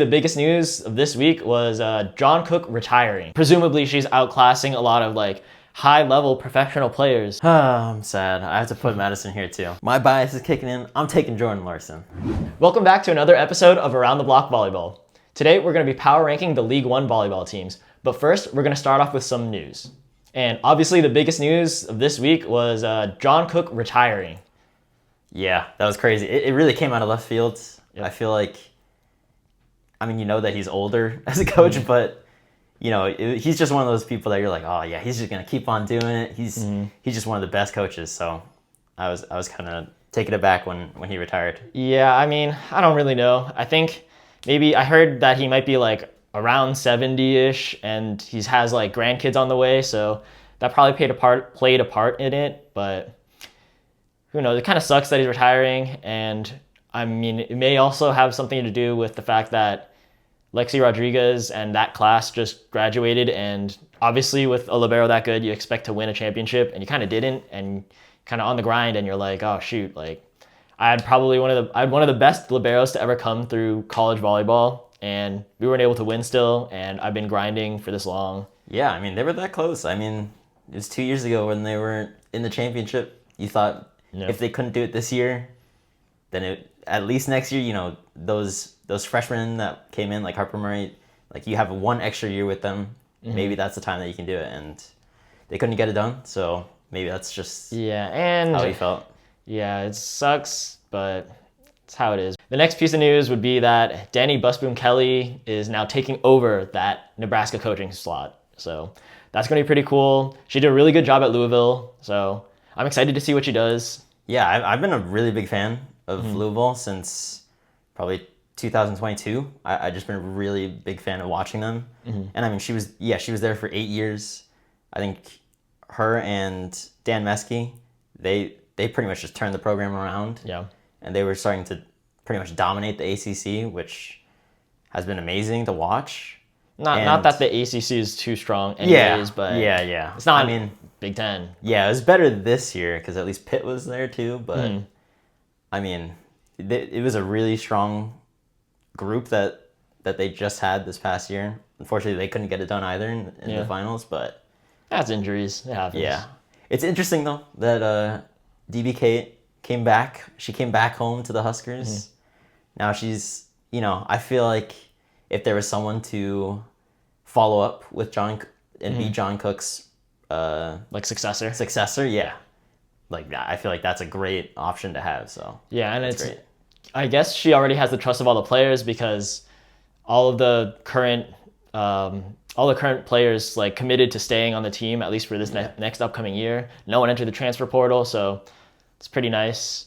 The biggest news of this week was John Cook retiring. Presumably she's outclassing a lot of like high-level professional players. I'm sad. I have to put Madison here too. My bias is kicking in. I'm taking Jordan Larson. Welcome back to another episode of Around the Block Volleyball. Today we're going to be power ranking the League One volleyball teams. But first, we're going to start off with some news. And obviously the biggest news of this week was John Cook retiring. Yeah, that was crazy. It really came out of left field. Yep. I feel like, I mean, you know that he's older as a coach, but you know, he's just one of those people that you're like, oh yeah, he's just gonna keep on doing it. He's just one of the best coaches. So I was kind of taken aback when he retired. Yeah, I mean, I don't really know. I think maybe I heard that he might be like around 70-ish, and he has like grandkids on the way, so that probably played a part in it. But who knows? It kind of sucks that he's retiring, and I mean, it may also have something to do with the fact that Lexi Rodriguez and that class just graduated, and obviously with a libero that good, you expect to win a championship, and you kind of didn't, and kind of on the grind, and you're like, oh shoot, like I had one of the best liberos to ever come through college volleyball, and we weren't able to win still, and I've been grinding for this long. Yeah, I mean, they were that close. I mean, it was 2 years ago when they were in the championship. You thought if they couldn't do it this year, then at least next year, you know, those freshmen that came in, like Harper Murray, like you have one extra year with them. Maybe that's the time that you can do it, and they couldn't get it done. So maybe that's just and how he felt. Yeah, it sucks, but it's how it is. The next piece of news would be that Danny Busboom Kelly is now taking over that Nebraska coaching slot. So that's going to be pretty cool. She did a really good job at Louisville, so I'm excited to see what she does. Yeah, I've been a really big fan of Louisville since probably 2022. I just been a really big fan of watching them. And I mean, she was there for 8 years. I think her and Dan Meskey, they pretty much just turned the program around. Yeah. And they were starting to pretty much dominate the ACC, which has been amazing to watch. Not that the ACC is too strong anyways, but yeah. It's not, I mean, Big Ten. Yeah, it was better this year because at least Pitt was there too, but I mean, it was a really strong group that they just had this past year. Unfortunately, they couldn't get it done either in the finals, but that's injuries. It happens. Yeah. It's interesting though that DBK came back. She came back home to the Huskers. Now she's, you know, I feel like if there was someone to follow up with John and be John Cook's like successor, yeah. Like I feel like that's a great option to have. So yeah, and it's great. I guess she already has the trust of all the players because all the current players like committed to staying on the team at least for this next upcoming year. No one entered the transfer portal, so it's pretty nice.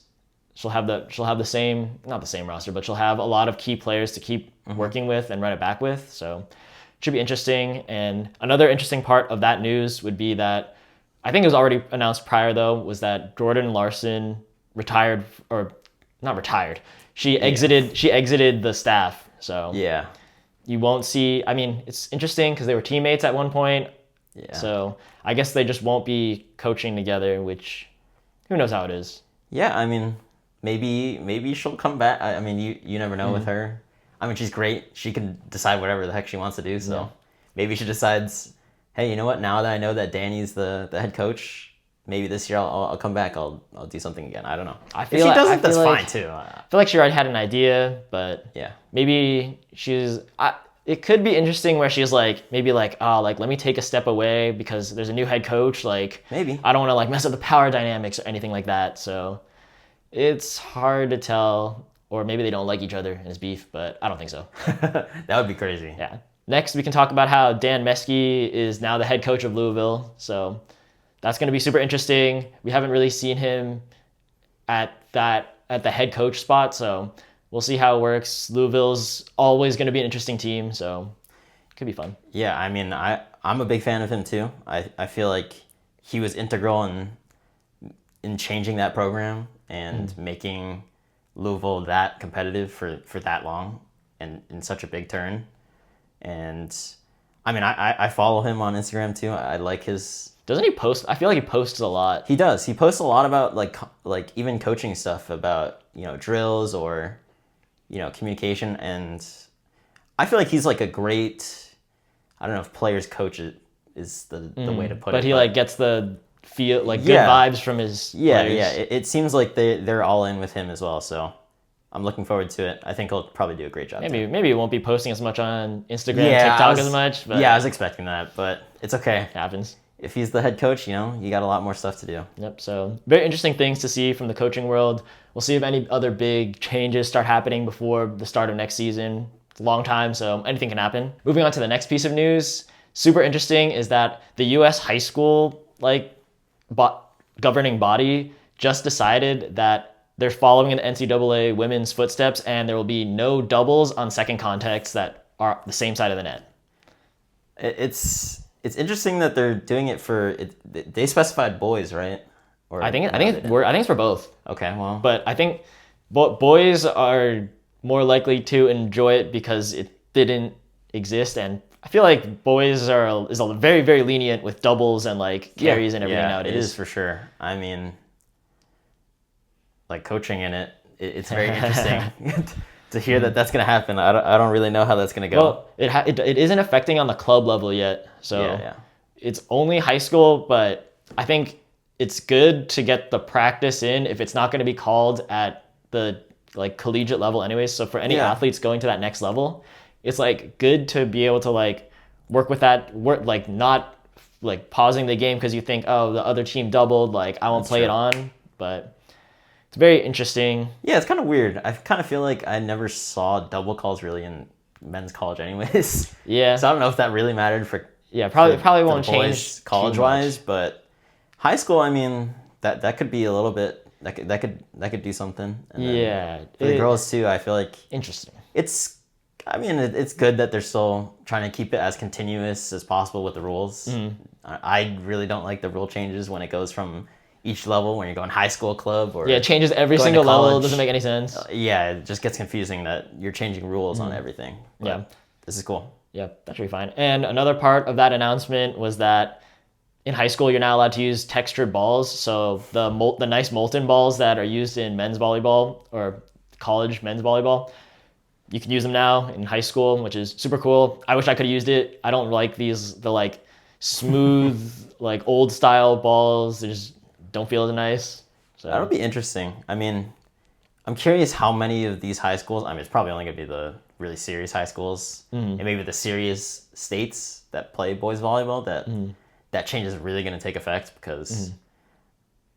She'll have the same, not the same roster, but she'll have a lot of key players to keep working with and run it back with. So it should be interesting. And another interesting part of that news would be that I think it was already announced prior though, was that Jordan Larson retired, or not retired. She exited the staff. So yeah, you won't see. I mean, it's interesting because they were teammates at one point. Yeah. So I guess they just won't be coaching together, which who knows how it is. Yeah, I mean, maybe she'll come back. I mean, you never know with her. I mean, she's great. She can decide whatever the heck she wants to do. So maybe she decides, hey, you know what? Now that I know that Danny's the head coach, maybe this year I'll come back. I'll do something again. I don't know. If she doesn't, that's fine too. I feel like she already had an idea, but yeah, maybe it could be interesting where she's like, maybe like, oh, like let me take a step away because there's a new head coach. Like maybe I don't want to like mess up the power dynamics or anything like that. So it's hard to tell, or maybe they don't like each other and it's beef, but I don't think so. That would be crazy. Yeah. Next, we can talk about how Dan Meskey is now the head coach of Louisville. So that's going to be super interesting. We haven't really seen him at the head coach spot, so we'll see how it works. Louisville's always going to be an interesting team, so it could be fun. Yeah, I mean, I'm a big fan of him too. I feel like he was integral in changing that program and making Louisville that competitive for that long and in such a big turn. And I mean, I follow him on Instagram too. I like his... Doesn't he post? I feel like he posts a lot. He does. He posts a lot about like even coaching stuff about, you know, drills or, you know, communication. And I feel like he's like a great, I don't know if players coach is the way to put it. But he like gets the feel like good Yeah. vibes from his players. Yeah. It seems like they're all in with him as well. So I'm looking forward to it. I think he'll probably do a great job. Maybe he won't be posting as much on Instagram, Yeah, TikTok as much. But yeah, I was expecting that, but it's okay. it happens. If he's the head coach, you know, you got a lot more stuff to do. Yep. So very interesting things to see from the coaching world. We'll see if any other big changes start happening before the start of next season. It's a long time, so anything can happen. Moving on to the next piece of news. Super interesting is that the U.S. high school governing body just decided that they're following in the NCAA women's footsteps, and there will be no doubles on second contacts that are the same side of the net. It's interesting that they're doing it for it. They specified boys, right? Or I think it's for both. Okay, well, But I think boys are more likely to enjoy it because it didn't exist, and I feel like boys is very, very lenient with doubles and like carries and everything nowadays. It is for sure. I mean, like coaching in it's very interesting to hear that that's gonna happen. I don't really know how that's gonna go. Well, it isn't affecting on the club level yet, so yeah. It's only high school, but I think it's good to get the practice in if it's not going to be called at the like collegiate level anyways. So for any athletes going to that next level, it's like good to be able to like work with that, like not like pausing the game because you think, oh, the other team doubled, like I won't play it on. But it's very interesting. Yeah, it's kind of weird. I kind of feel like I never saw double calls really in men's college anyways. Yeah. So I don't know if that really mattered for probably won't change college wise, but high school, I mean, that could be a little bit that could do something. And then for the girls too, I feel like interesting. It's good that they're still trying to keep it as continuous as possible with the rules. I really don't like the rule changes when it goes from each level when you're going high school club or it changes every single level. It doesn't make any sense. It just gets confusing that you're changing rules on everything. But this is cool. Yeah, that should be fine. And another part of that announcement was that in high school, you're not allowed to use textured balls. So the nice molten balls that are used in men's volleyball or college men's volleyball, you can use them now in high school, which is super cool. I wish I could have used it. I don't like the like smooth, like old style balls. They just don't feel as nice. So that'll be interesting. I mean, I'm curious how many of these high schools, I mean, it's probably only going to be the really serious high schools and maybe the serious states that play boys volleyball that change is really going to take effect because,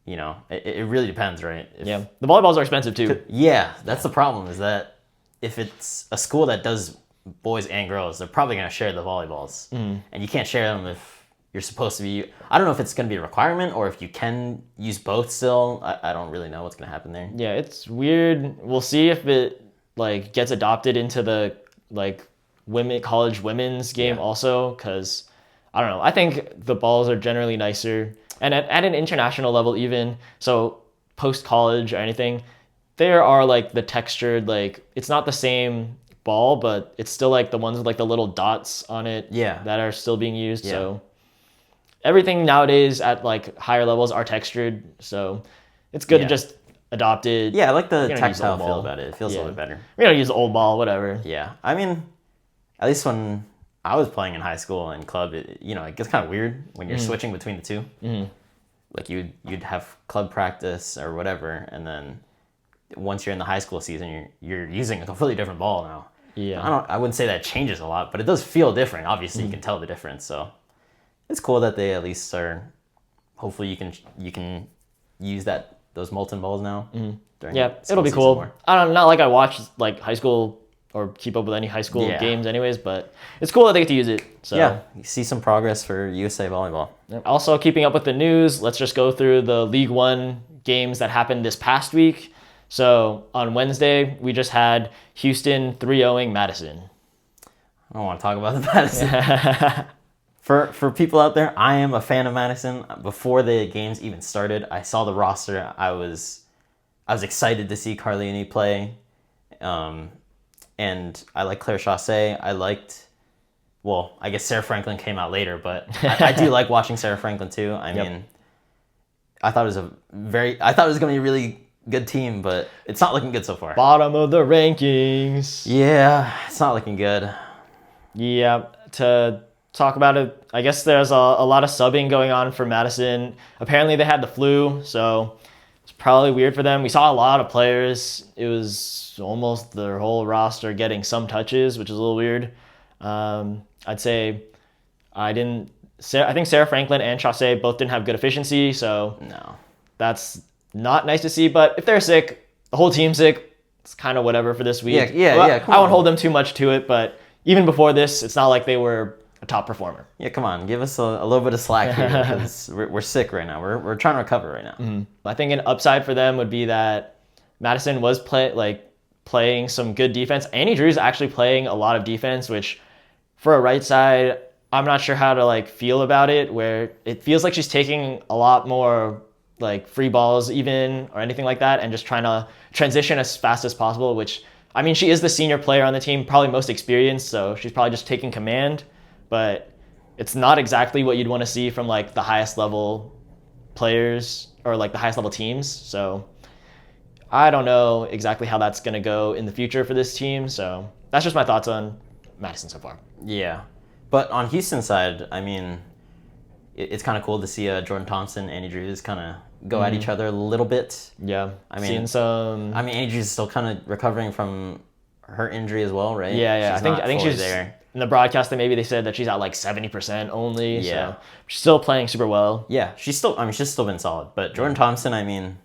you know, it really depends, right? The volleyballs are expensive too. Yeah, that's the problem is that if it's a school that does boys and girls, they're probably going to share the volleyballs. And you can't share them if you're supposed to be, I don't know if it's going to be a requirement or if you can use both still. I don't really know what's going to happen there. Yeah, it's weird. We'll see if it like gets adopted into the like college women's game also, because I don't know. I think the balls are generally nicer, and at an international level even. So post college or anything, there are like the textured, like it's not the same ball, but it's still like the ones with like the little dots on it that are still being used. So everything nowadays at like higher levels are textured, so it's good to just adopt it. Yeah, I like the tactile feel about it. It feels a little bit better. We don't use the old ball, whatever. Yeah, I mean, at least when I was playing in high school and club, it gets kind of weird when you're switching between the two. Like you'd have club practice or whatever, and then once you're in the high school season, you're using a completely different ball now. Yeah, I wouldn't say that changes a lot, but it does feel different. Obviously, you can tell the difference. So it's cool that they at least are. Hopefully, you can use those molten balls now. It'll be cool. More. Not like I watch like high school or keep up with any high school games anyways, but it's cool that they get to use it. So yeah, you see some progress for USA volleyball. Also, keeping up with the news, let's just go through the League One games that happened this past week. So on Wednesday, we just had Houston 3-0ing Madison. I don't want to talk about the Madison. For people out there, I am a fan of Madison. Before the games even started, I saw the roster. I was excited to see Carlini play. And I like Claire Chaussee. I guess Sarah Franklin came out later, but I do like watching Sarah Franklin too. I mean, I thought it was going to be a really good team, but it's not looking good so far. Bottom of the rankings. Yeah, it's not looking good. Yeah, to talk about it, I guess there's a lot of subbing going on for Madison. Apparently they had the flu, so it's probably weird for them. We saw a lot of players. It was almost their whole roster getting some touches, which is a little weird. I'd say I didn't. I think Sarah Franklin and Chaussee both didn't have good efficiency, so No. that's not nice to see. But if they're sick, the whole team's sick, it's kind of whatever for this week. Yeah. I won't hold them too much to it, but even before this, it's not like they were a top performer. Yeah, come on, give us a little bit of slack here because we're sick right now. We're trying to recover right now. I think an upside for them would be that Madison was playing some good defense. Annie Drew's actually playing a lot of defense, which for a right side, I'm not sure how to feel about it, where it feels like she's taking a lot more free balls even or anything like that and just trying to transition as fast as possible, which I mean, she is the senior player on the team, probably most experienced, so she's probably just taking command, but it's not exactly what you'd want to see from the highest level players or the highest level teams. So I don't know exactly how that's going to go in the future for this team. So that's just my thoughts on Madison so far. Yeah. But on Houston's side, I mean, it's kind of cool to see Jordan Thompson, Annie Drews kind of go at each other a little bit. Yeah. I mean, seeing some. I mean, Annie Drews is still kind of recovering from her injury as well, right? Yeah. She's I think she's there. In the broadcast, they said that she's at 70% only. Yeah. So she's still playing super well. Yeah, she's still been solid. But Jordan Thompson, I mean,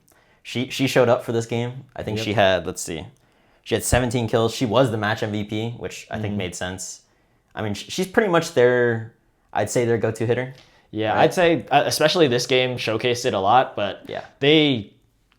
she showed up for this game. I think she had, let's see, she had 17 kills. She was the match MVP, which I think made sense. I mean, she's pretty much I'd say their go-to hitter. Yeah, right? I'd say especially this game showcased it a lot, but yeah, they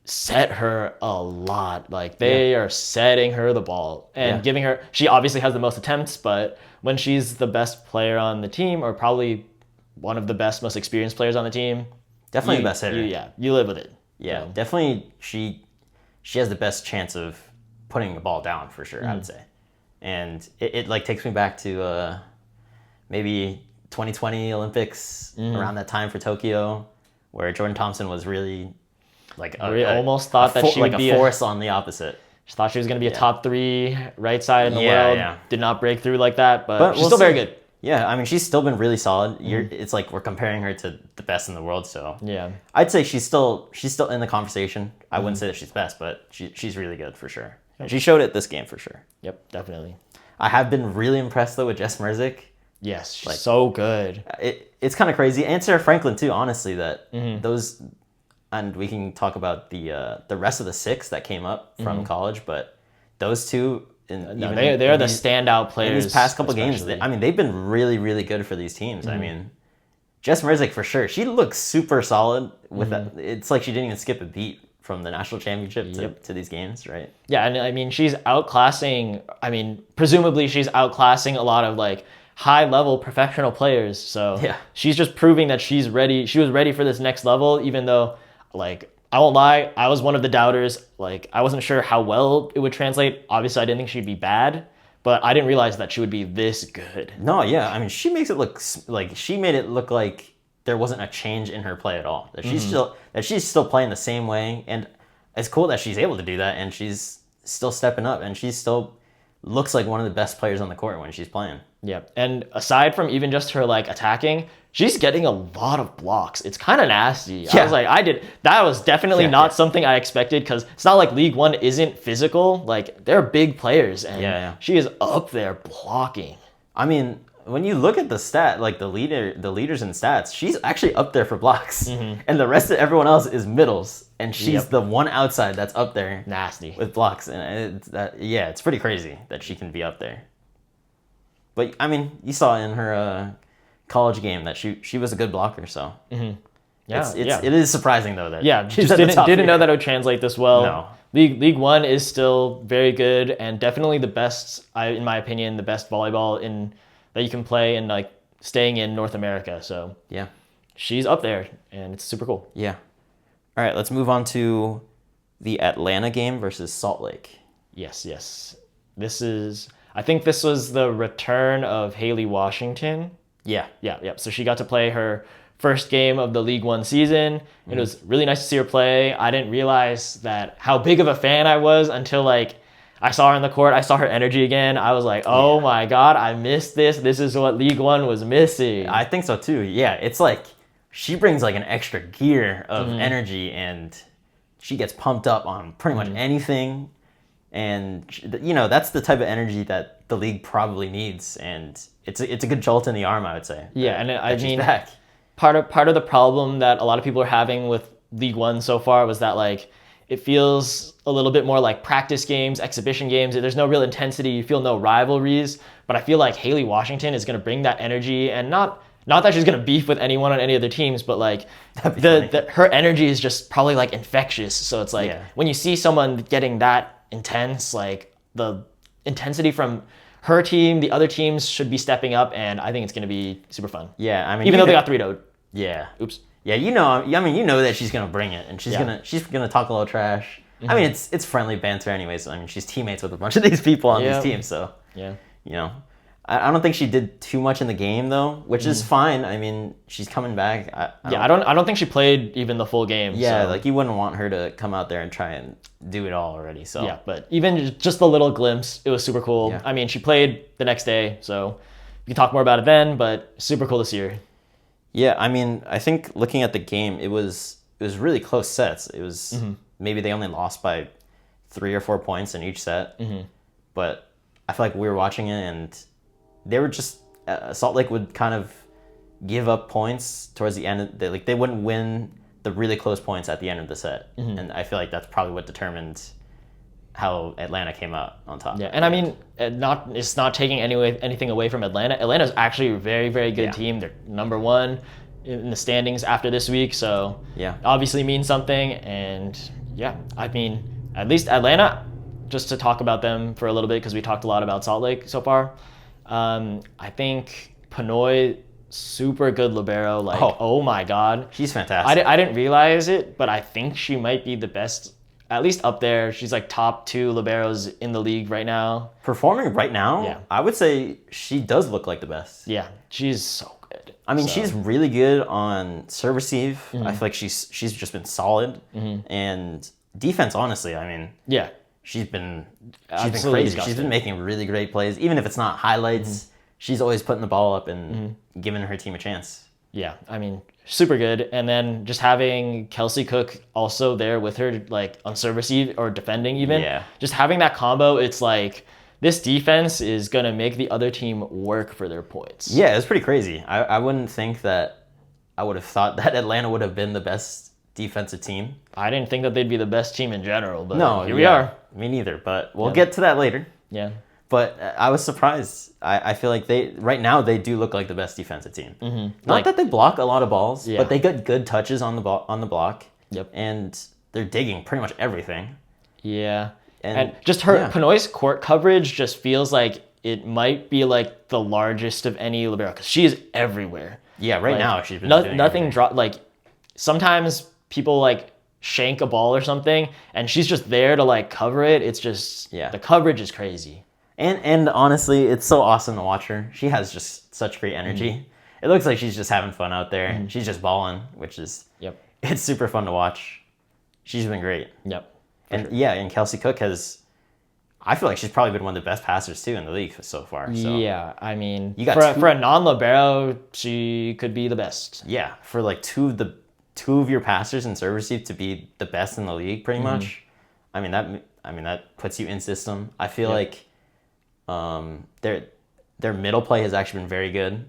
set her a lot. They are setting her the ball and giving her, she obviously has the most attempts, but when she's the best player on the team, or probably one of the best, most experienced players on the team, definitely the best hitter. You live with it. Yeah, definitely she has the best chance of putting the ball down for sure, I would say. And it takes me back to maybe 2020 Olympics, around that time for Tokyo, where Jordan Thompson was really almost thought that she would be a force on the opposite. She thought she was going to be a top 3 right side in the world. Yeah. Did not break through like that, but she's still very good. Yeah, I mean, she's still been really solid. It's like we're comparing her to the best in the world, so yeah, I'd say she's still in the conversation. I wouldn't say that she's best, but she's really good for sure. And she showed it this game for sure. Yep, definitely. I have been really impressed though with Jess Merzick. Yes, she's so good. It's kind of crazy, and Sarah Franklin too. Honestly, that those, and we can talk about the rest of the 6 that came up from college, but those two. They are the standout players in these past couple games. They've been really, really good for these teams. I mean, Jess Merzick for sure. She looks super solid with that. It's like she didn't even skip a beat from the national championship to these games, right? Yeah, and I mean, she's outclassing. I mean, presumably she's outclassing a lot of high-level professional players. So she's just proving that she's ready. She was ready for this next level, even though I won't lie, I was one of the doubters. I wasn't sure how well it would translate. Obviously, I didn't think she'd be bad, but I didn't realize that she would be this good. No, yeah. I mean, she makes it look she made it look like there wasn't a change in her play at all. That she's still playing the same way, and it's cool that she's able to do that, and she's still stepping up, and she still looks like one of the best players on the court when she's playing. Yeah, and aside from even just her attacking, she's getting a lot of blocks. It's kind of nasty. Yeah. I was that was definitely not something I expected, because it's not like League One isn't physical. They're big players, and she is up there blocking. I mean, when you look at the the leaders in stats, she's actually up there for blocks, and the rest of everyone else is middles, and she's the one outside that's up there, nasty with blocks, and it's pretty crazy that she can be up there. But I mean, you saw in her college game that she was a good blocker, so it is surprising though that she's didn't know that it would translate this well. No. League One is still very good, and definitely the best, in my opinion, the best volleyball that you can play in staying in North America. So yeah, she's up there, and it's super cool. Yeah. All right, let's move on to the Atlanta game versus Salt Lake. Yes. I think this was the return of Haley Washington. Yeah. So she got to play her first game of the League One season. It was really nice to see her play. I didn't realize how big of a fan I was until I saw her on the court. I saw her energy again. I was like, oh my God, I missed this. This is what League One was missing. I think so too. Yeah, it's like she brings like an extra gear of energy, and she gets pumped up on pretty much anything. And that's the type of energy that the league probably needs, and it's a good jolt in the arm, I would say. Yeah, and I mean, back. part of the problem that a lot of people are having with League One so far was that like it feels a little bit more like practice games, exhibition games. There's no real intensity. You feel no rivalries. But I feel like Haley Washington is going to bring that energy, and not that she's going to beef with anyone on any other teams, but like her energy is just probably like infectious. So it's like when you see someone getting that intense, like the intensity from her team, the other teams should be stepping up, and I think it's going to be super fun. Yeah, I mean, even though they got 3-0. Yeah. Oops. Yeah, that she's gonna bring it, and she's gonna talk a little trash. I mean, it's friendly banter anyways. I mean, she's teammates with a bunch of these people on these teams, so I don't think she did too much in the game though, which is fine. I mean, she's coming back. I don't think she played even the full game. Yeah, so. like you wouldn't want her to come out there and try and do it all already. So yeah, but even just a little glimpse, it was super cool. Yeah. I mean, she played the next day, so we can talk more about it then. But super cool to see her. Yeah, I mean, I think looking at the game, it was really close sets. It was maybe they only lost by 3 or 4 points in each set, but I feel like we were watching it and they were just Salt Lake would kind of give up points towards the end. They wouldn't win the really close points at the end of the set, and I feel like that's probably what determined how Atlanta came out on top. Yeah, and I mean, it's not taking anything away from Atlanta. Atlanta's actually a very, very good team. They're number 1 in the standings after this week, so obviously means something. And yeah, I mean, at least Atlanta, just to talk about them for a little bit, because we talked a lot about Salt Lake so far. I think Pinoy, super good libero. Like, oh my God. She's fantastic. I didn't realize it, but I think she might be the best, at least up there. She's like top 2 liberos in the league right now. Performing right now, I would say she does look like the best. Yeah, she's so good. I mean, she's really good on serve receive. I feel like she's just been solid. And defense, honestly, I mean, she's been crazy. Disgusting. She's been making really great plays. Even if it's not highlights, she's always putting the ball up and giving her team a chance. Yeah, I mean, super good. And then just having Kelsey Cook also there with her, like on serve receive or defending even. Yeah. Just having that combo, it's like this defense is going to make the other team work for their points. Yeah, it's pretty crazy. I wouldn't think that I would have thought that Atlanta would have been the best defensive team. I didn't think that they'd be the best team in general, but here we yeah, are. Me neither, but we'll get to that later. Yeah. But I was surprised. I feel like right now they do look like the best defensive team. Mm-hmm. Not that they block a lot of balls, but they get good touches on the block. Yep. And they're digging pretty much everything. Yeah. And just her Pinoy's court coverage just feels like it might be like the largest of any libero because she is everywhere. Yeah, right now she's been doing nothing drop. Like sometimes people like shank a ball or something, and she's just there to like cover it. It's just the coverage is crazy. And honestly, it's so awesome to watch her. She has just such great energy. It looks like she's just having fun out there. She's just balling, which is it's super fun to watch. She's been great. Yep. And and Kelsey Cook I feel like she's probably been one of the best passers too in the league so far. So. Yeah, I mean, you got for a non-libero, she could be the best. Yeah, for like two of your passers in serve receive to be the best in the league, pretty much. I mean that puts you in system. I feel like their middle play has actually been very good,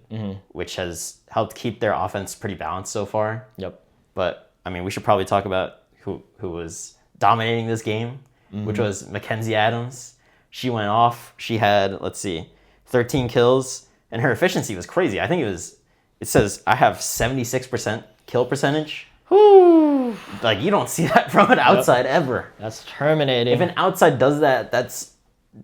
which has helped keep their offense pretty balanced so far. Yep. But I mean, we should probably talk about who was dominating this game, which was Mackenzie Adams. She went off. She had 13 kills, and her efficiency was crazy. I think it says I have 76% kill percentage. Whew. Like you don't see that from an outside ever. That's terminating. If an outside does that,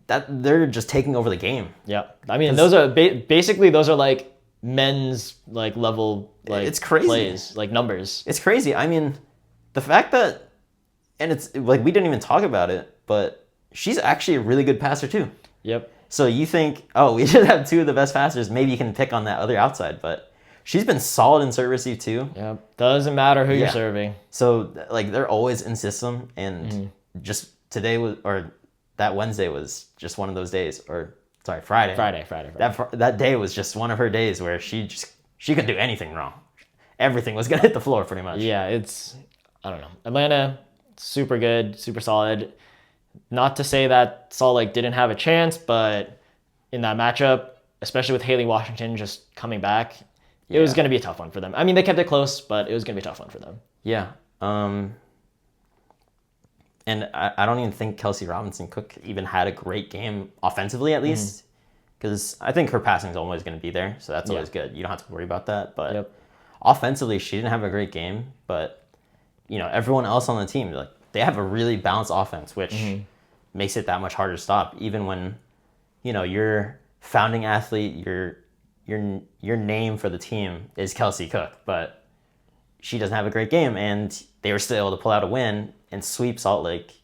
they're just taking over the game. Yeah, I mean those are basically those are like men's like level like it's crazy plays like numbers. It's crazy. I mean, the fact that and it's like we didn't even talk about it, but she's actually a really good passer too. Yep. So you think, oh, we should have 2 of the best passers. Maybe you can pick on that other outside, but she's been solid in serve receive too. Yep. Doesn't matter who you're serving. So like they're always in system, and just today that Wednesday was just one of those days, or sorry, Friday. Friday. That day was just one of her days where she couldn't do anything wrong. Everything was gonna hit the floor pretty much. Yeah, I don't know. Atlanta, super good, super solid. Not to say that Salt Lake didn't have a chance, but in that matchup, especially with Haley Washington just coming back, it was going to be a tough one for them. I mean, they kept it close, but it was going to be a tough one for them. Yeah. And I don't even think Kelsey Robinson Cook even had a great game offensively, at least, because I think her passing is always going to be there, so that's always good. You don't have to worry about that. But offensively, she didn't have a great game. But everyone else on the team, like, they have a really balanced offense, which makes it that much harder to stop. Even when your founding athlete, your name for the team is Kelsey Cook, but she doesn't have a great game, and they were still able to pull out a win and sweep Salt Lake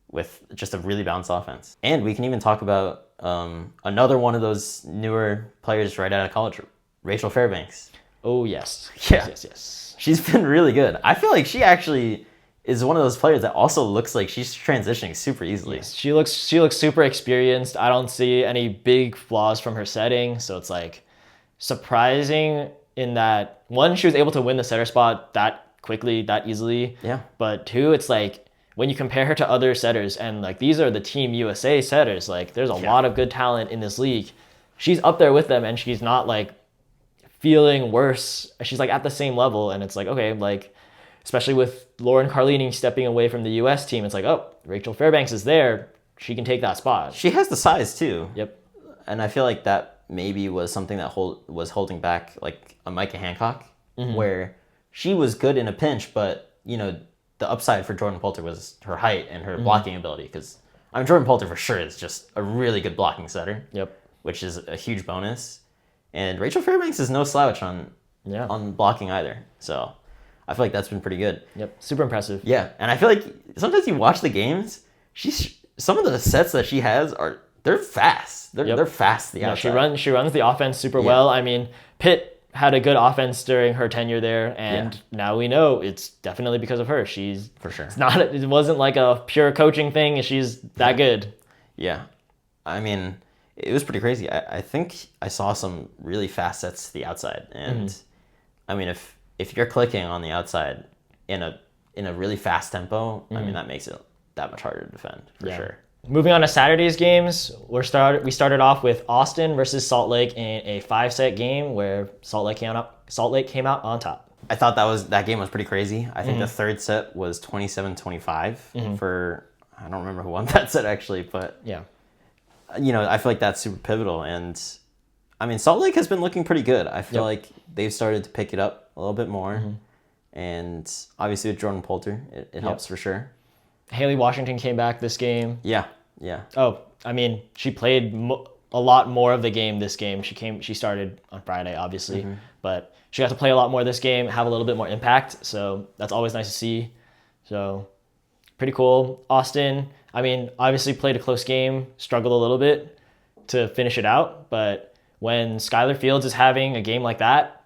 with just a really balanced offense. And we can even talk about another one of those newer players right out of college, Rachel Fairbanks. Oh, yes. Yeah. Yes. She's been really good. I feel like she actually is one of those players that also looks like she's transitioning super easily. Yes, she looks super experienced. I don't see any big flaws from her setting, so it's like surprising in that, one, she was able to win the setter spot that quickly, that easily. Yeah. But two, it's like when you compare her to other setters, and like these are the Team USA setters, like there's a lot of good talent in this league. She's up there with them, and she's not like feeling worse. She's like at the same level, and it's like, okay, like especially with Lauren Carlini stepping away from the US team, it's like, oh, Rachel Fairbanks is there. She can take that spot. She has the size too. Yep. And I feel like that maybe was something that was holding back like a Micah Hancock, where she was good in a pinch, but the upside for Jordan Poulter was her height and her blocking ability. Because Jordan Poulter for sure is just a really good blocking setter. Yep. Which is a huge bonus. And Rachel Fairbanks is no slouch on blocking either. So I feel like that's been pretty good. Yep. Super impressive. Yeah. And I feel like sometimes you watch the games, some of the sets that she has they're fast. They're fast the outside. She runs the offense super well. I mean, Pitt had a good offense during her tenure there, and now we know it's definitely because of her. She's for sure. It wasn't like a pure coaching thing. She's that good. Yeah. I mean, it was pretty crazy. I think I saw some really fast sets to the outside, and I mean, if you're clicking on the outside in a really fast tempo, I mean, that makes it that much harder to defend for sure. Moving on to Saturday's games, we started off with Austin versus Salt Lake in a 5-set game where Salt Lake came out on top. I thought that game was pretty crazy. I think the third set was 27-25 for, I don't remember who won that set actually, but I feel like that's super pivotal. And I mean, Salt Lake has been looking pretty good. I feel like they've started to pick it up a little bit more. And obviously with Jordan Poulter, it helps for sure. Haley Washington came back this game. Yeah. Oh, I mean, she played a lot more of the game this game. She started on Friday, obviously, but she got to play a lot more this game, have a little bit more impact. So that's always nice to see. So pretty cool. Austin, I mean, obviously played a close game, struggled a little bit to finish it out. But when Skylar Fields is having a game like that,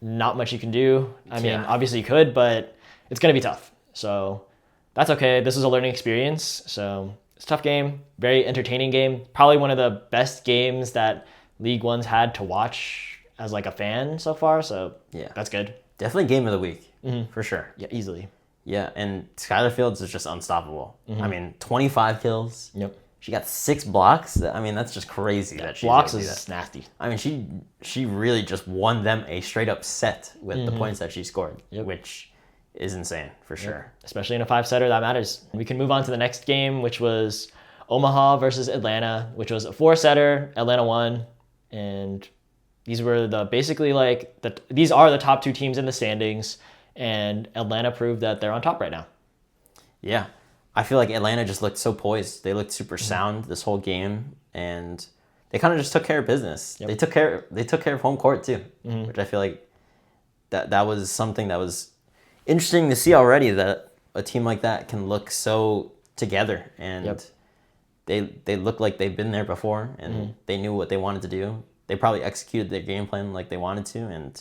not much you can do. I mean, obviously you could, but it's going to be tough. So that's okay. This is a learning experience. So it's a tough game, very entertaining game. Probably one of the best games that League One's had to watch as like a fan so far. So that's good. Definitely game of the week for sure. Yeah, easily. Yeah, and Skylar Fields is just unstoppable. I mean, 25 kills. Yep. She got 6 blocks. I mean, that's just crazy that she blocks is nasty. I mean, she really just won them a straight up set with the points that she scored, which is insane for sure. Especially in a 5-setter, that matters. We can move on to the next game, which was Omaha versus Atlanta, which was a 4-setter. Atlanta won, and these were these are the top 2 teams in the standings, and Atlanta proved that they're on top right now. Yeah. I feel like Atlanta just looked so poised. They looked super sound this whole game, and they kind of just took care of business. They took care of home court too, which I feel like that was something that was interesting to see already, that a team like that can look so together, and they look like they've been there before, and they knew what they wanted to do. They probably executed their game plan like they wanted to, and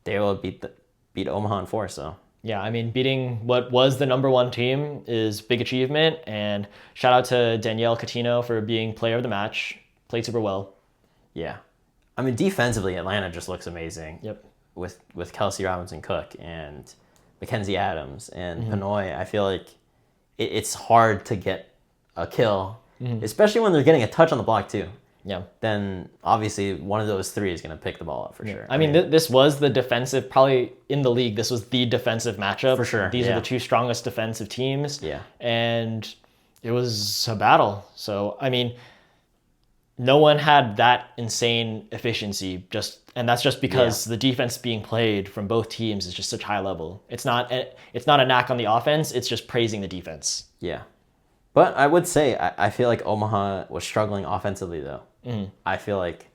they were able to beat Omaha in 4. So Yeah, I mean, beating what was the number one team is big achievement. And shout out to Danielle Catino for being player of the match. Played super well. Yeah. I mean, defensively, Atlanta just looks amazing. Yep. With Kelsey Robinson-Cook and Mackenzie Adams and Pinoy. I feel like it's hard to get a kill, especially when they're getting a touch on the block too. Yeah. Then obviously one of those three is going to pick the ball up for sure. I mean, this was the defensive, probably in the league, this was the defensive matchup. For sure. These are the two strongest defensive teams. Yeah. And it was a battle. So, I mean, no one had that insane efficiency, and that's just because the defense being played from both teams is just such high level. It's not a knack on the offense, it's just praising the defense. Yeah. But I would say, I feel like Omaha was struggling offensively, though. I feel like,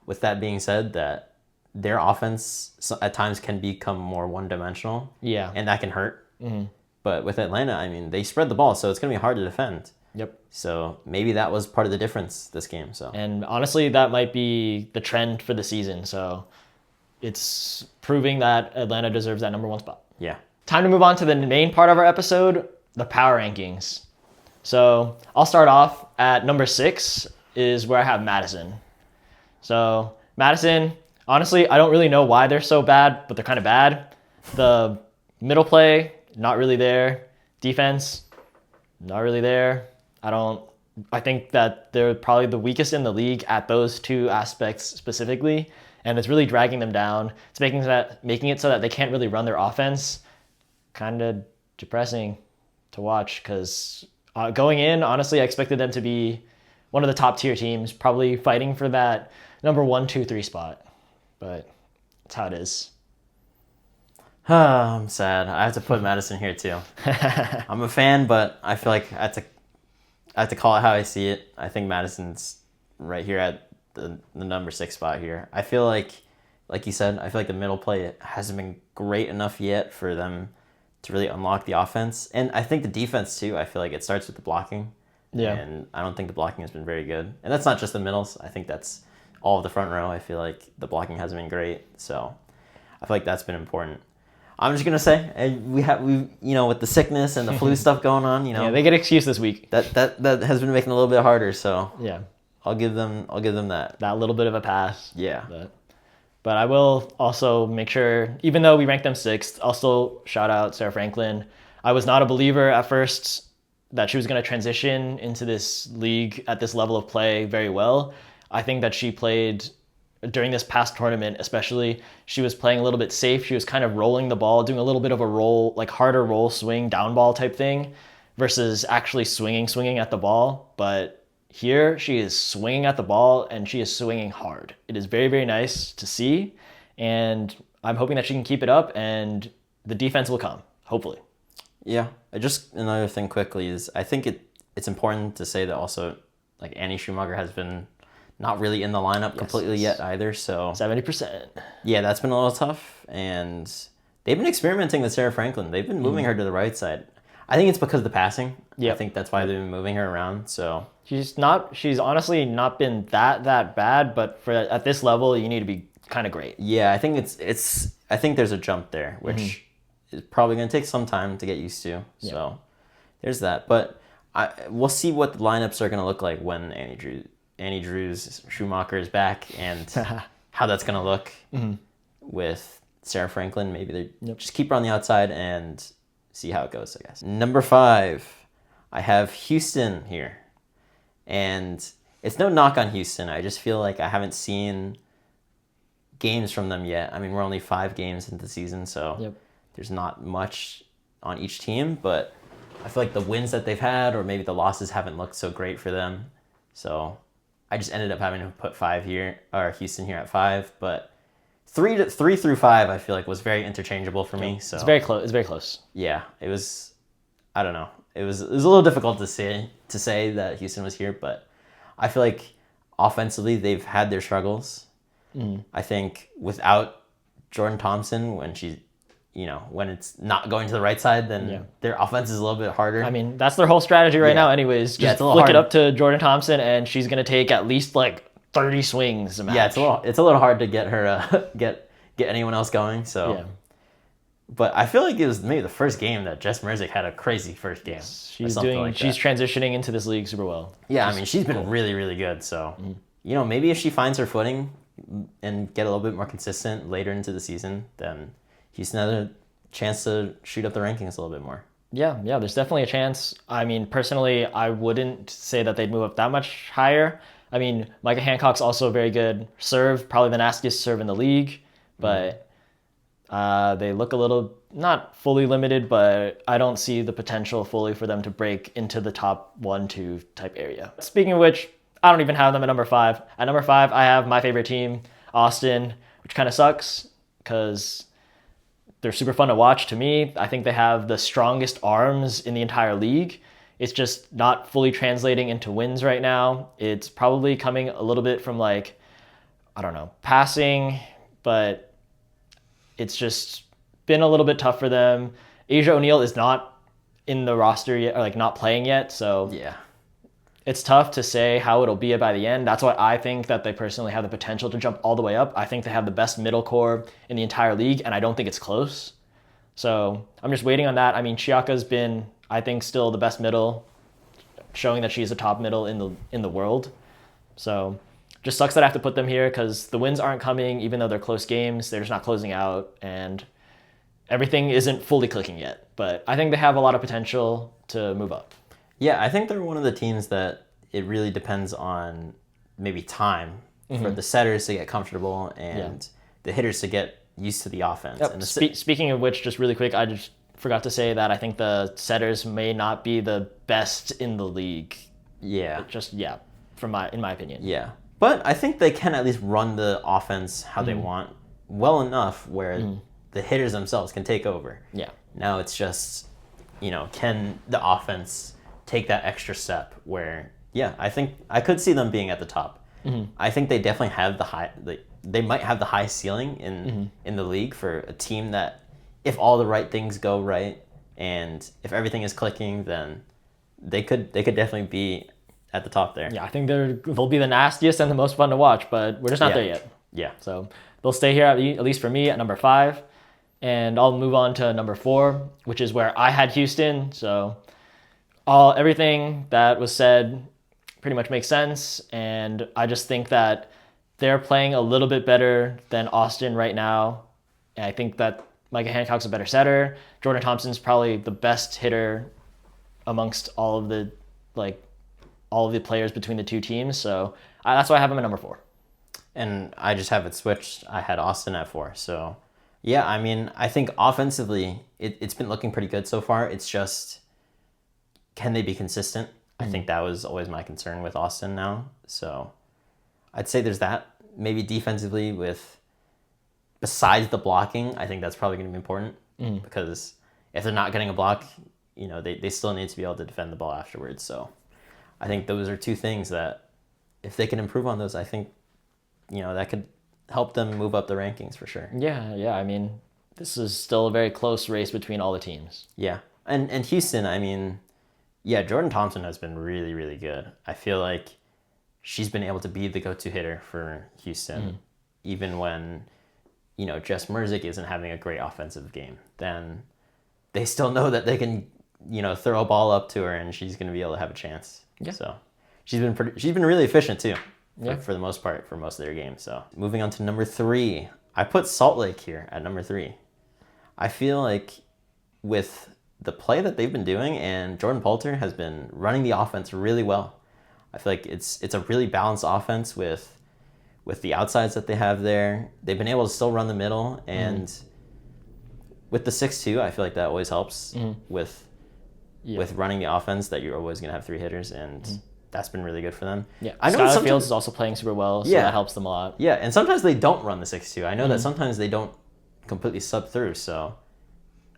with that being said, that their offense at times can become more one-dimensional. Yeah. And that can hurt. But with Atlanta, I mean, they spread the ball, so it's going to be hard to defend. Yep. So maybe that was part of the difference this game. So. And honestly, that might be the trend for the season. So it's proving that Atlanta deserves that number one spot. Yeah. Time to move on to the main part of our episode, the power rankings. So I'll start off at number 6 is where I have Madison. So Madison, honestly, I don't really know why they're so bad, but they're kind of bad. The middle play, not really there. Defense, not really there. I think that they're probably the weakest in the league at those two aspects specifically, and it's really dragging them down. It's making it so that they can't really run their offense. Kind of depressing to watch because going in, honestly, I expected them to be one of the top tier teams, probably fighting for that number 1, 2, 3 spot. But that's how it is. I'm sad. I have to put Madison here too. I'm a fan, but I feel like I have to call it how I see it. I think Madison's right here at the number 6 spot here. I feel like you said, I feel like the middle play hasn't been great enough yet for them to really unlock the offense. And I think the defense too, I feel like it starts with the blocking. Yeah. And I don't think the blocking has been very good. And that's not just the middles. I think that's all of the front row. I feel like the blocking hasn't been great. So I feel like that's been important. I'm just gonna say we with the sickness and the flu stuff going on, Yeah, they get an excuse this week. That has been making it a little bit harder. So yeah, I'll give them that little bit of a pass. Yeah. But I will also make sure, even though we ranked them 6th, I'll still shout out Sarah Franklin. I was not a believer at first that she was going to transition into this league at this level of play very well. I think that she played during this past tournament, especially, she was playing a little bit safe. She was kind of rolling the ball, doing a little bit of a roll, like harder roll swing, down ball type thing, versus actually swinging at the ball. But here she is swinging at the ball and she is swinging hard. It is very, very nice to see. And I'm hoping that she can keep it up and the defense will come, hopefully. Yeah. Just another thing quickly is I think it's important to say that also like Annie Schumacher has been not really in the lineup completely yet either. So 70%. Yeah, that's been a little tough. And they've been experimenting with Sarah Franklin. They've been moving her to the right side. I think it's because of the passing. Yeah, I think that's why they've been moving her around. So she's honestly not been that bad, but at this level you need to be kind of great. Yeah, I think I think there's a jump there, which is probably going to take some time to get used to. Yeah. So there's that. But we'll see what the lineups are going to look like when Annie Drew's Schumacher is back and how that's going to look with Sarah Franklin. Maybe they just keep her on the outside and see how it goes, I guess. Number 5, I have Houston here. And it's no knock on Houston. I just feel like I haven't seen games from them yet. I mean, we're only 5 games into the season, so there's not much on each team. But I feel like the wins that they've had or maybe the losses haven't looked so great for them. So I just ended up having to put Houston here at 5. But 3 through 5, I feel like was very interchangeable for me. So it's very close. It's very close. Yeah, it was. I don't know. It was a little difficult to say that Houston was here, but I feel like offensively they've had their struggles. I think without Jordan Thompson, when it's not going to the right side, then their offense is a little bit harder. I mean, that's their whole strategy right now, anyways. Just flick it up to Jordan Thompson, and she's gonna take at least like 30 swings a match. Yeah, it's a little hard to get her get anyone else going. So But I feel like it was maybe the first game that Jess Merzick had a crazy first game. She's transitioning into this league super well. Yeah, I mean, she's been really, really good. So, maybe if she finds her footing and get a little bit more consistent later into the season, then he's another chance to shoot up the rankings a little bit more. Yeah, there's definitely a chance. I mean, personally, I wouldn't say that they'd move up that much higher. I mean, Micah Hancock's also a very good serve, probably the nastiest serve in the league, but they look a little, not fully limited, but I don't see the potential fully for them to break into the top 1-2 type area. Speaking of which, I don't even have them at number 5. At number 5, I have my favorite team, Austin, which kind of sucks because they're super fun to watch to me. I think they have the strongest arms in the entire league. It's just not fully translating into wins right now. It's probably coming a little bit from passing, but it's just been a little bit tough for them. Asia O'Neal is not in the roster yet, or not playing yet, so yeah, it's tough to say how it'll be by the end. That's why I think that they personally have the potential to jump all the way up. I think they have the best middle core in the entire league, and I don't think it's close. So I'm just waiting on that. I mean, Chiaka's been, I think, still the best middle, showing that she's a top middle in the world. So just sucks that I have to put them here because the wins aren't coming, even though they're close games. They're just not closing out, and everything isn't fully clicking yet. But I think they have a lot of potential to move up. Yeah, I think they're one of the teams that it really depends on maybe time for the setters to get comfortable and the hitters to get used to the offense. Yep. And Speaking of which, just really quick, I just forgot to say that I think the setters may not be the best in the league. Yeah. In my opinion. Yeah. But I think they can at least run the offense how they want well enough where the hitters themselves can take over. Yeah. Now it's just, can the offense take that extra step where, I think I could see them being at the top. I think they definitely have they might have the high ceiling in the league for a team that, if all the right things go right and if everything is clicking, then they could definitely be at the top there. Yeah, I think they'll be the nastiest and the most fun to watch, but we're just not there yet. Yeah. So they'll stay here, at least for me, at number 5. And I'll move on to number 4, which is where I had Houston. So everything that was said pretty much makes sense. And I just think that they're playing a little bit better than Austin right now. And I think that Micah Hancock's a better setter. Jordan Thompson's probably the best hitter amongst all of the players between the two teams. So that's why I have him at number 4. And I just have it switched. I had Austin at 4. So, yeah, I mean, I think offensively, it's been looking pretty good so far. It's just, can they be consistent? I think that was always my concern with Austin now. So I'd say there's that. Maybe defensively besides the blocking, I think that's probably going to be important because if they're not getting a block, they still need to be able to defend the ball afterwards. So I think those are two things that if they can improve on those, I think, that could help them move up the rankings for sure. Yeah. I mean, this is still a very close race between all the teams. Yeah. And Houston, I mean, Jordan Thompson has been really, really good. I feel like she's been able to be the go-to hitter for Houston, even when, Jess Merzick isn't having a great offensive game. Then they still know that they can, throw a ball up to her and she's going to be able to have a chance. Yeah. So she's been really efficient too, for the most part, for most of their games. So moving on to number 3, I put Salt Lake here at number 3. I feel like with the play that they've been doing, and Jordan Poulter has been running the offense really well. I feel like it's a really balanced offense with the outsides that they have there. They've been able to still run the middle, and with the 6-2, I feel like that always helps with running the offense, that you're always going to have 3 hitters, and that's been really good for them. Yeah, I know Skylar Fields is also playing super well, so that helps them a lot. Yeah, and sometimes they don't run the 6-2. I know that sometimes they don't completely sub through, so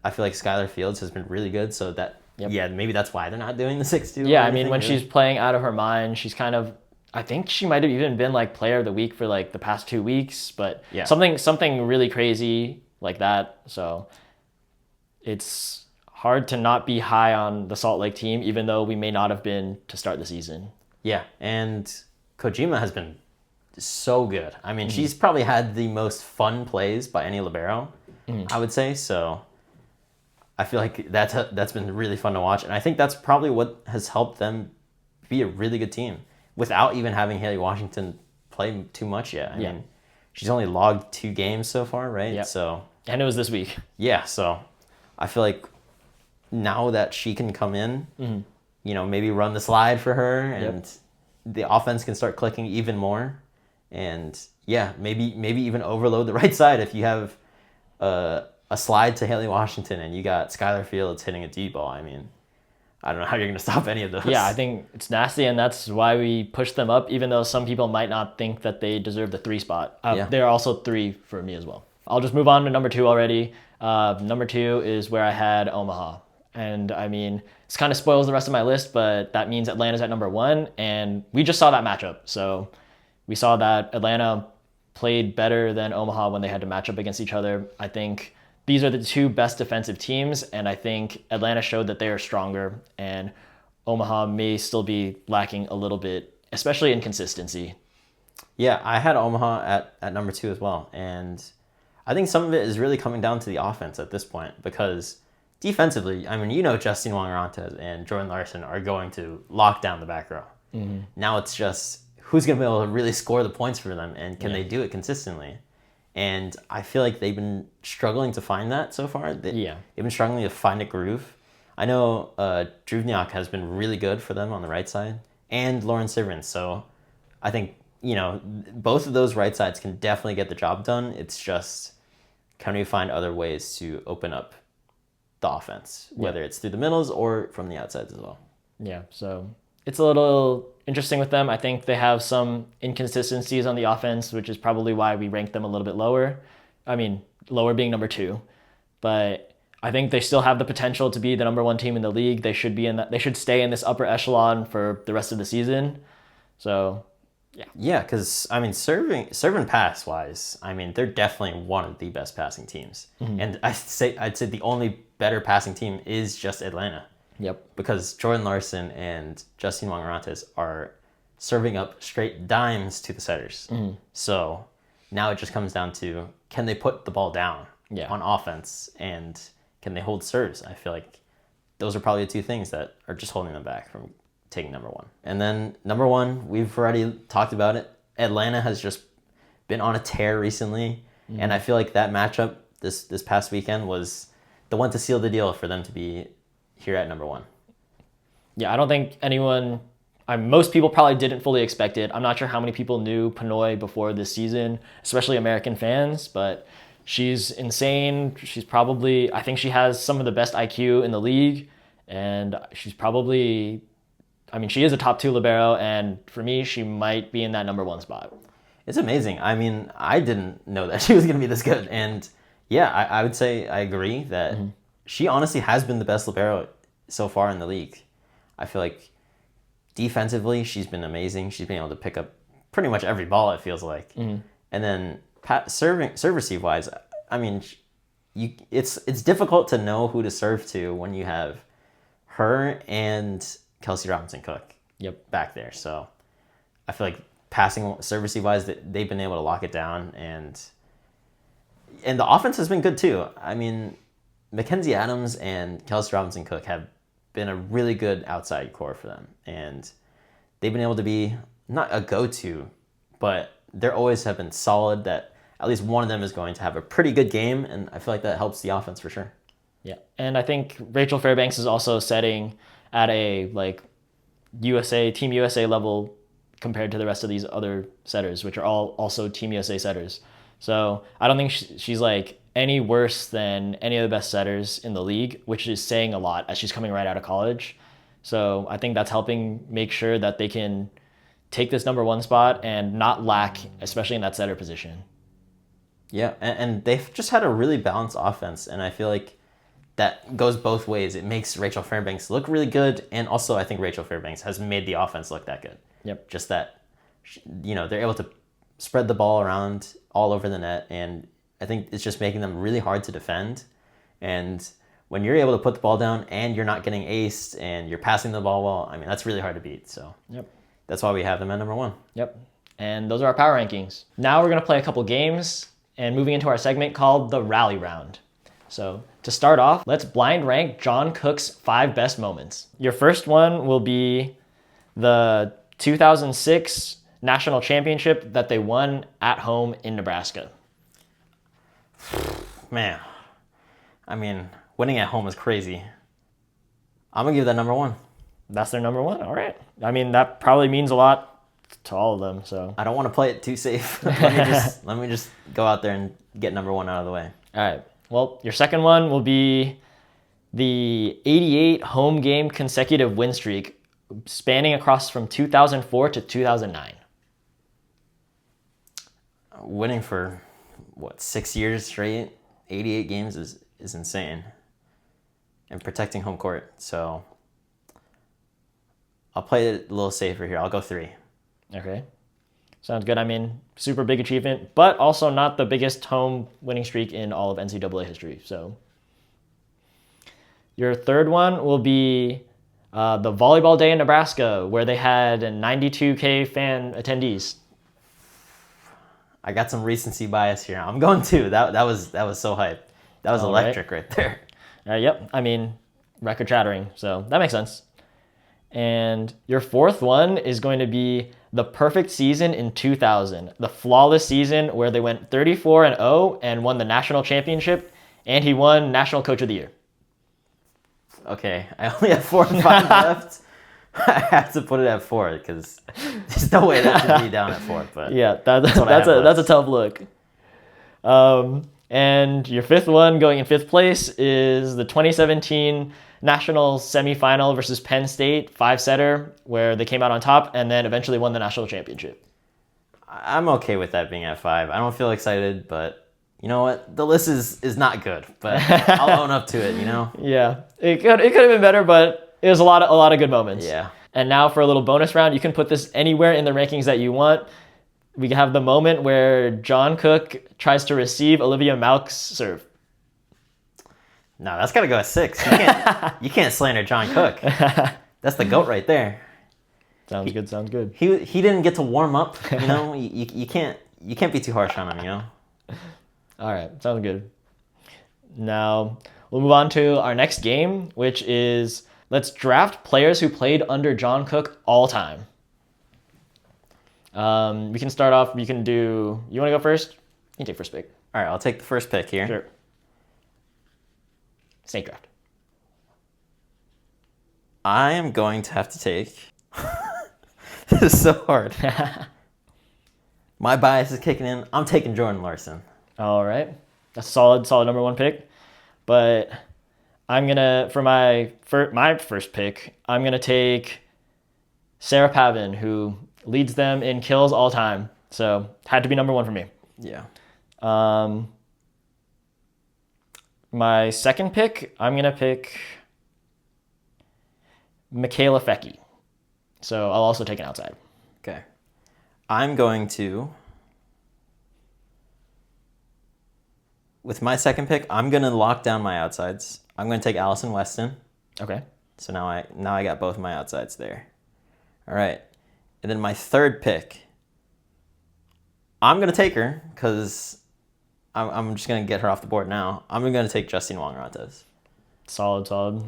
I feel like Skylar Fields has been really good, so that, maybe that's why they're not doing the 6-2. Yeah, I mean, when she's playing out of her mind, she's kind of, I think she might have even been player of the week for the past 2 weeks, but something really crazy like that. So it's hard to not be high on the Salt Lake team, even though we may not have been to start the season. Yeah, and Kojima has been so good. I mean, she's probably had the most fun plays by any libero, I would say. So I feel like that's been really fun to watch, and I think that's probably what has helped them be a really good team without even having Haley Washington play too much yet. I mean, she's only logged 2 games so far, right? Yep. So, and it was this week. Yeah, so I feel like now that she can come in, maybe run the slide for her, and the offense can start clicking even more, and maybe even overload the right side if you have a slide to Haley Washington and you got Skylar Fields hitting a deep ball. I mean, I don't know how you're going to stop any of those. Yeah, I think it's nasty, and that's why we pushed them up, even though some people might not think that they deserve the 3 spot. They're also 3 for me as well. I'll just move on to number 2 already. Number 2 is where I had Omaha. And I mean, this kind of spoils the rest of my list, but that means Atlanta's at number 1, and we just saw that matchup. So we saw that Atlanta played better than Omaha when they had to match up against each other. I think these are the 2 best defensive teams, and I think Atlanta showed that they are stronger, and Omaha may still be lacking a little bit, especially in consistency. Yeah, I had Omaha at number 2 as well, and I think some of it is really coming down to the offense at this point, because defensively, I mean, Justine Wong-Arantes and Jordan Larson are going to lock down the back row. Now it's just who's going to be able to really score the points for them, and can they do it consistently? And I feel like they've been struggling to find that so far. They've been struggling to find a groove. I know Druvniak has been really good for them on the right side, and Lauren Sivrins. So I think, both of those right sides can definitely get the job done. It's just, can we find other ways to open up the offense, whether it's through the middles or from the outsides as well? Yeah, so it's a little interesting with them. I think they have some inconsistencies on the offense, which is probably why we ranked them a little bit lower. I mean, lower being number 2, but I think they still have the potential to be the number 1 team in the league. They should be in that. They should stay in this upper echelon for the rest of the season. So, yeah, because I mean, serve and pass wise, I mean, they're definitely one of the best passing teams, and I'd say the only better passing team is just Atlanta. Yep. Because Jordan Larson and Justine Wong-Arantes are serving up straight dimes to the setters. So now it just comes down to, can they put the ball down on offense, and can they hold serves? I feel like those are probably the 2 things that are just holding them back from taking number 1. And then number 1, we've already talked about it. Atlanta has just been on a tear recently, and I feel like that matchup this past weekend was the one to seal the deal for them to be here at number 1. Yeah, I don't think most people probably didn't fully expect it. I'm not sure how many people knew Pinoy before this season, especially American fans, but she's insane. I think she has some of the best IQ in the league, and she's probably, she is a top 2 libero, and for me, she might be in that number 1 spot. It's amazing. I mean, I didn't know that she was going to be this good, and I would say I agree that she honestly has been the best libero so far in the league. I feel like defensively, she's been amazing. She's been able to pick up pretty much every ball, it feels like. And then serve receive wise, I mean, it's difficult to know who to serve to when you have her and Kelsey Robinson Cook back there. So I feel like passing serve receive wise, they've been able to lock it down, and the offense has been good too. I mean, Mackenzie Adams and Kelsey Robinson Cook have been a really good outside core for them, and they've been able to be not a go-to, but they're always have been solid, that at least one of them is going to have a pretty good game, and I feel like that helps the offense for sure. Yeah, and I think Rachel Fairbanks is also setting at a Team USA level compared to the rest of these other setters, which are all also Team USA setters. So I don't think she's any worse than any of the best setters in the league, which is saying a lot as she's coming right out of college. So I think that's helping make sure that they can take this number 1 spot and not lack, especially in that setter position. Yeah, and they've just had a really balanced offense, and I feel like that goes both ways. It makes Rachel Fairbanks look really good, and also I think Rachel Fairbanks has made the offense look that good. Yep. Just that, they're able to spread the ball around all over the net, and I think it's just making them really hard to defend. And when you're able to put the ball down and you're not getting aced and you're passing the ball well, I mean, that's really hard to beat. So that's why we have them at number 1. Yep. And those are our power rankings. Now we're going to play a couple games and moving into our segment called the Rally Round. So to start off, let's blind rank John Cook's 5 best moments. Your first one will be the 2006 national championship that they won at home in Nebraska. Man, I mean, winning at home is crazy. I'm going to give that number 1. That's their number 1? All right. I mean, that probably means a lot to all of them, so. I don't want to play it too safe. let me just go out there and get number 1 out of the way. All right. Well, your second one will be the 88 home game consecutive win streak spanning across from 2004 to 2009. Winning for, 6 years straight, 88 games is insane. And protecting home court. So I'll play it a little safer here. I'll go 3. Okay. Sounds good. I mean, super big achievement, but also not the biggest home winning streak in all of NCAA history. So your third one will be the volleyball day in Nebraska, where they had 92K fan attendees. I got some recency bias here. I'm going 2. That was so hype. That was electric right there. Yep. I mean, record shattering. So that makes sense. And your fourth one is going to be the perfect season in 2000, the flawless season where they went 34-0 and won the national championship, and he won National Coach of the Year. Okay, I only have 4 and 5 left. I have to put it at 4 because there's no way that should be down at 4. But yeah, that's a tough look. And your fifth one, going in 5th place, is the 2017 national semifinal versus Penn State 5-setter, where they came out on top and then eventually won the national championship. I'm okay with that being at 5. I don't feel excited, but you know what? The list is not good, but I'll own up to it, you know? Yeah, it could have been better, but it was a lot of good moments. Yeah. And now for a little bonus round, you can put this anywhere in the rankings that you want. We have the moment where John Cook tries to receive Olivia Malk's serve. No, that's got to go at 6. You can't slander John Cook. That's the GOAT right there. Sounds good. He didn't get to warm up, you know? you can't be too harsh on him, you know? All right, sounds good. Now, we'll move on to our next game, which is let's draft players who played under John Cook all time. We can start off, you want to go first? You can take first pick. All right, I'll take the first pick here. Sure. Snake draft. I am going to have to take... This is so hard. My bias is kicking in. I'm taking Jordan Larson. All right. That's a solid number 1 pick. But I'm going to, for my first pick, I'm going to take Sarah Pavin, who leads them in kills all time. So had to be number 1 for me. Yeah. My second pick, I'm going to pick Michaela Fecki. So I'll also take an outside. Okay. I'm going to... With my second pick, I'm going to lock down my outsides. I'm going to take Allison Weston. Okay. So now I got both of my outsides there. All right. And then my third pick, I'm going to take her because I'm just going to get her off the board now. I'm going to take Justine Wong-Rantes. Solid.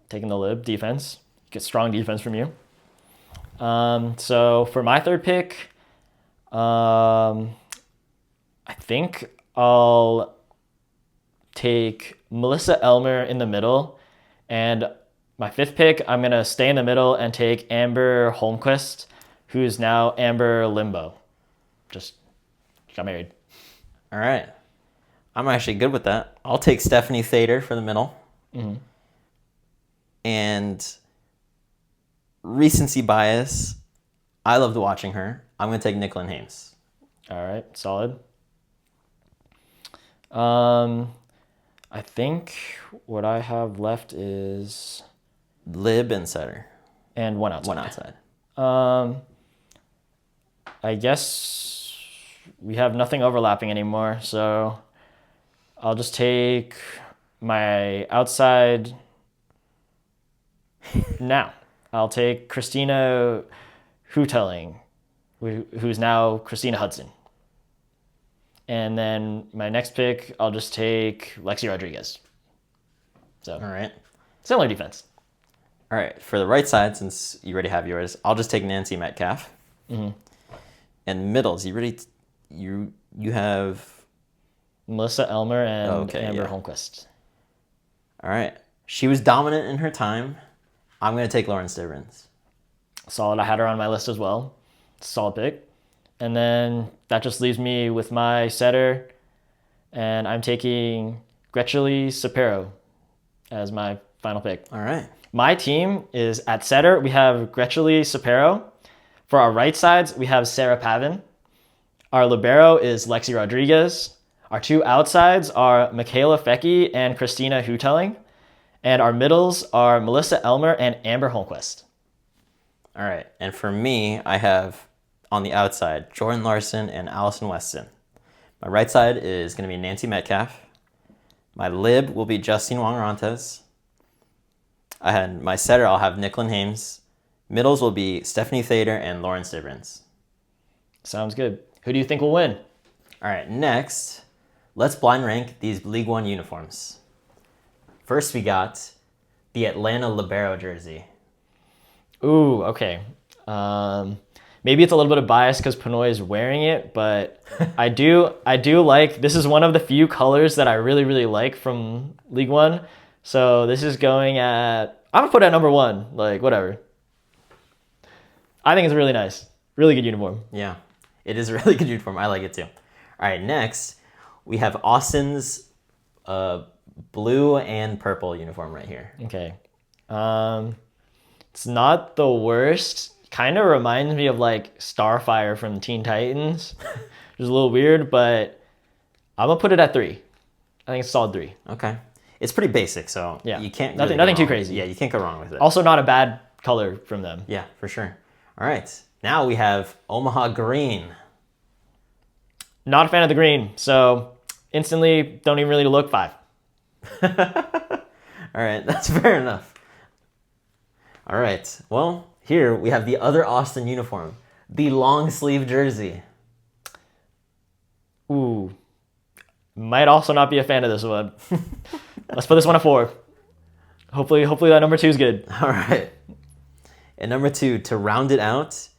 Taking the lib defense. Get strong defense from you. So for my third pick, I think I'll take Melissa Elmer in the middle. And my 5th pick, I'm going to stay in the middle and take Amber Holmquist, who's now Amber Limbo. Just got married. All right. I'm actually good with that. I'll take Stephanie Thader for the middle. Mm-hmm. And recency bias, I loved watching her. I'm going to take Nicklin Hames. All right, solid. I think what I have left is Lib and setter. And one outside. One outside. I guess we have nothing overlapping anymore, so I'll just take my outside now. I'll take Christina Huteling, who's now Christina Hudson. And then my next pick, I'll just take Lexi Rodriguez. So All right. similar defense. All right. For the right side, since you already have yours, I'll just take Nancy Metcalf. And middles, you have Melissa Elmer and Okay, Amber yeah. Holmquist. all right. She was dominant in her time. I'm gonna take Lauren Stivrins. Solid. I had her on my list as well. Solid pick. And then that just leaves me with my setter, and I'm taking Gretchen Sapiro as my final pick. All right. My team is at setter, we have Gretchen Sapiro. For our right sides, we have Sarah Pavin. Our libero is Lexi Rodriguez. Our two outsides are Michaela Fecky and Christina Hutelling. And our middles are Melissa Elmer and Amber Holmquist. All right. And for me, I have on the outside Jordan Larson and Allison Weston. My right side is going to be Nancy Metcalf. My lib will be Justine Wong-Rantes. I had my setter, I'll have Nicklin Hames. Middles will be Stephanie Thader and Lauren Stivrins. Sounds good. Who do you think will win? All right, next, let's blind rank these League One uniforms. First, we got the Atlanta Libero jersey. Ooh, okay. Maybe it's a little bit of bias because Pinoy is wearing it, but I do like, this is one of the few colors that I really, really like from League One. So this is going at, I'm gonna put it at number 1, like whatever. I think it's really nice. Really good uniform. Yeah, it is a really good uniform. I like it too. All right, next, we have Austin's blue and purple uniform right here. Okay. It's not the worst. Kind of reminds me of like Starfire from Teen Titans. Which is a little weird, but I'm gonna put it at 3. I think it's a solid 3. Okay. It's pretty basic, so Yeah. you can't Nothing really go too wrong. crazy. Yeah, you can't go wrong with it. Also not a bad color from them. Yeah, for sure. All right. Now we have Omaha Green. Not a fan of the green, so instantly don't even really look 5. All right, that's fair enough. All right. Well, here we have the other Austin uniform, the long sleeve jersey. Ooh. Might also not be a fan of this one. Let's put this one at 4. Hopefully that number 2 is good. All right. And number 2, to round it out,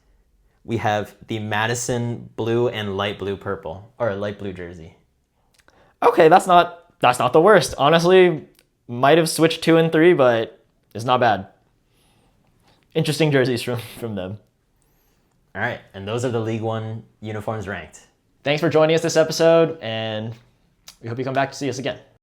we have the Madison blue and light blue purple, or light blue jersey. Okay, that's not the worst. Honestly, might have switched 2 and 3, but it's not bad. Interesting jerseys from them. All right, and those are the League One uniforms ranked. Thanks for joining us this episode, and we hope you come back to see us again.